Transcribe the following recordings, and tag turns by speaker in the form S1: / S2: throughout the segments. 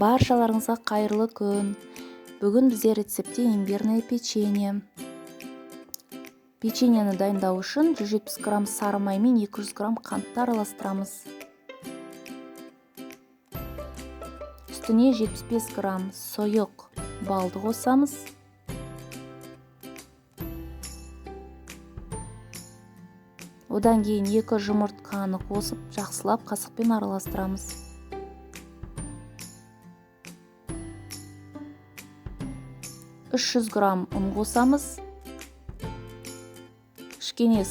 S1: Баршаларыңызға қайырлы күн. Бүгін бізде рецептте имбирное печенье. Печеньені дайындау үшін 170 грамм сары май мен 200 грамм қантты араластырамыз. Үстіне 75 грамм сұйық балды қосамыз. Одан кейін 2 жұмыртқаны қосып, жақсылап қасықпен араластырамыз. «300 грамм ұн қосамыз. Кішкене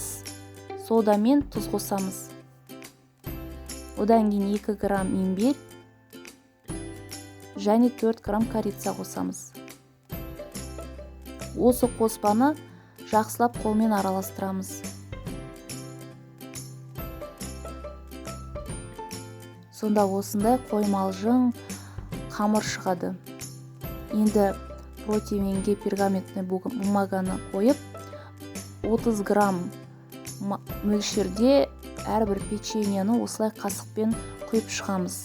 S1: сода мен тұз қосамыз. Одан кейін 2 грамм имбирь және 4 грамм корица қосамыз. Осы қоспаны жақсылап қолмен араластырамыз. Сонда осындай қоймалжың қамыр шығады. Енді противенге пергаментный бумаганы қойып, 30 грамм мөлшерде әрбір печеньені осылай қасықпен құйып шығамыз.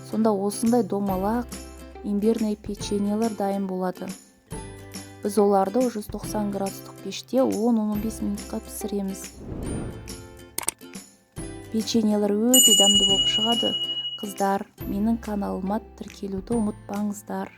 S1: Сонда осындай домалақ имбирный печеньелер дайын болады. Біз оларды 190 градустық пеште 10-15 минутқа пісіреміз. Печеньелер өте дәмді болып шығады. Қыздар, менің каналыма тіркелуді ұмытпаңыздар.